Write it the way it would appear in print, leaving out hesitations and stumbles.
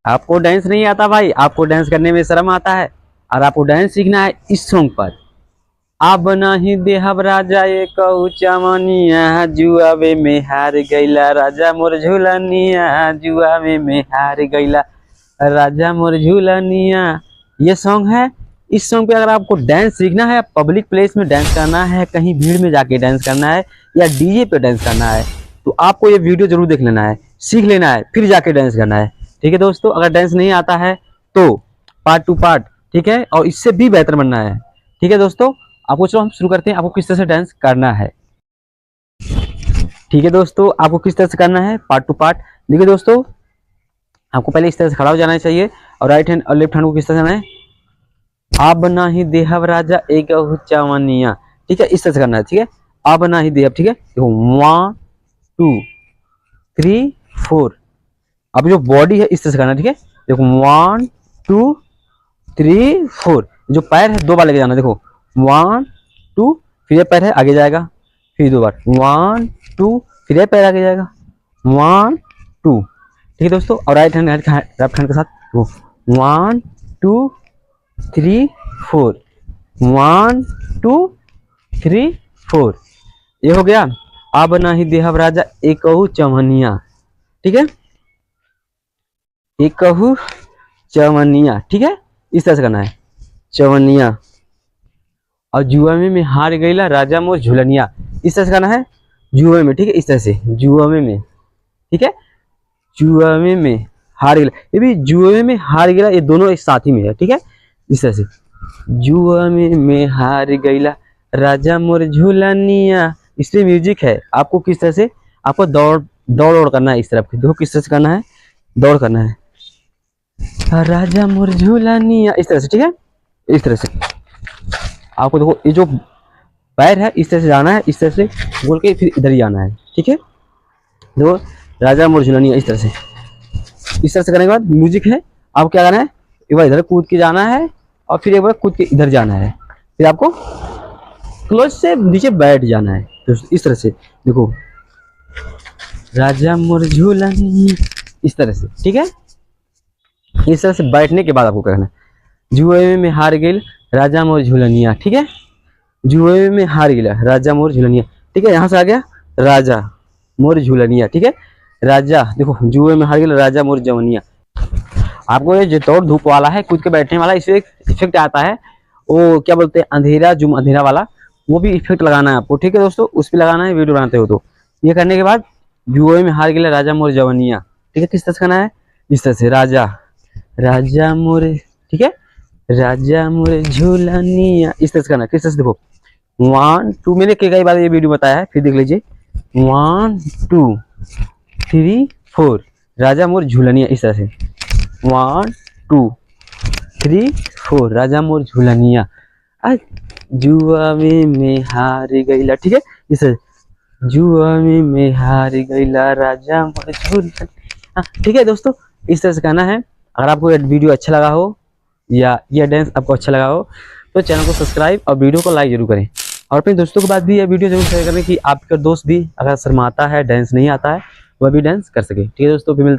आपको डांस नहीं आता भाई, आपको डांस करने में शर्म आता है और आपको डांस सीखना है इस सॉन्ग पर। अब नहीं देहब राजा एक चमनिया, जुआवे में हार गईला राजा मोर झूलनिया, जुआवे में हार गईला राजा मोर झूलनिया। ये सॉन्ग है। इस सॉन्ग पे अगर आपको डांस सीखना है, पब्लिक प्लेस में डांस करना है, कहीं भीड़ में जाके डांस करना है या डीजे पे डांस करना है, तो आपको ये वीडियो जरूर देख लेना है, सीख लेना है, फिर जाके डांस करना है। ठीक है दोस्तों, अगर डांस नहीं आता है तो पार्ट टू पार्ट, ठीक है, और इससे भी बेहतर बनना है। ठीक है दोस्तों, आपको चलो हम शुरू करते हैं, आपको किस तरह से डांस करना है। ठीक है दोस्तों, आपको किस तरह से करना है पार्ट टू पार्ट। देखिए दोस्तों, आपको पहले इस तरह से खड़ा हो जाना चाहिए और राइट हैंड और लेफ्ट हैंड को किस तरह से करना है, अब नहीं देहब राजा एक चवनिया। ठीक है, इस तरह से करना है। ठीक है, अब नहीं देहब। ठीक है, देखो 1 2 3 4। अब जो बॉडी है इस तरह से करना है। ठीक है, देखो 1 2 3 4। जो पैर है दो बार लेके जाना है। देखो 1 2, फिर ये पैर है आगे जाएगा, फिर दो बार 1 2, फिर ये पैर आगे जाएगा 1 2। ठीक है दोस्तों, और राइट हैंड लेफ्ट हैंड के साथ वो 1 2 3 4 1 2 3 4। ये हो गया। अब नहीं देहब राजा एक चवनिया। ठीक है, एक चवनिया। ठीक है, इस तरह से करना है, चवनिया। और जुआमे में हार गईला राजा मोर झुलनिया, इस तरह से करना है, जुआ में। ठीक है, इस तरह से जुआमे में। ठीक है, जुआमे में हार गईला, ये भी जुए में हार गईला, ये दोनों एक साथ ही में है। ठीक है, इस तरह से जुआमे में हार गईला राजा मोर झुलनिया। इसमें म्यूजिक है। आपको किस तरह से, आपको दौड़ दौड़ दौड़ करना है इस तरफ। देखो किस तरह से करना है, दौड़ करना है राजा मोर झुलनिया, इस तरह से। ठीक है, इस तरह से आपको देखो, ये जो पैर है इस तरह से जाना है, इस तरह से बोल के फिर इधर ही आना है। ठीक है, देखो राजा मोर झुलनिया, इस तरह से। इस तरह से करने के बाद म्यूजिक है, आपको क्या करना है, एक बार इधर कूद के जाना है और फिर एक बार कूद के इधर जाना है, फिर आपको क्लोज से नीचे बैठ जाना है। तो इस तरह से देखो, राजा मोर झूलनिया, इस तरह से। ठीक है, इस तरह से बैठने के बाद आपको करना है, जुए में हार गई राजा मोर झूलनिया। ठीक है, जुए में हार गया राजा मोर झूलनिया। ठीक है, यहाँ से आ गया राजा मोर झूलनिया। ठीक है, राजा देखो जुए में हार गया राजा मोर जवनिया। आपको ये जो दौड़ धूप वाला है, कूद के बैठने वाला, इसमें एक इफेक्ट आता है, वो क्या बोलते हैं, अंधेरा जुम अंधेरा वाला, वो भी इफेक्ट लगाना है आपको। ठीक है दोस्तों, उस पर लगाना है वीडियो बनाते हो तो। ये करने के बाद जुए में हार गया राजा मोर जवनिया। ठीक है, किस तरह से करना है, इस तरह से राजा राजा मोर। ठीक है, राजा मोर झूलनिया, इस तरह से करना है। किस तरह से देखो 1 2, मैंने कई बार ये वीडियो बताया है, फिर देख लीजिए 1 2 3 4 राजा मोर झूलनिया, इस तरह से 1 2 3 4 राजा मोर झूलनिया। जुआवे में हार गईला। ठीक है, इस जुआवे में हार गईला राजा मोर झूलनिया। ठीक है दोस्तों, इस तरह से कहना है। अगर आपको ये वीडियो अच्छा लगा हो या यह डांस आपको अच्छा लगा हो तो चैनल को सब्सक्राइब और वीडियो को लाइक जरूर करें, और अपने दोस्तों के बाद भी यह वीडियो जरूर शेयर करें कि आपका दोस्त भी अगर शर्माता है, डांस नहीं आता है, वह भी डांस कर सके। ठीक है दोस्तों, फिर मिलते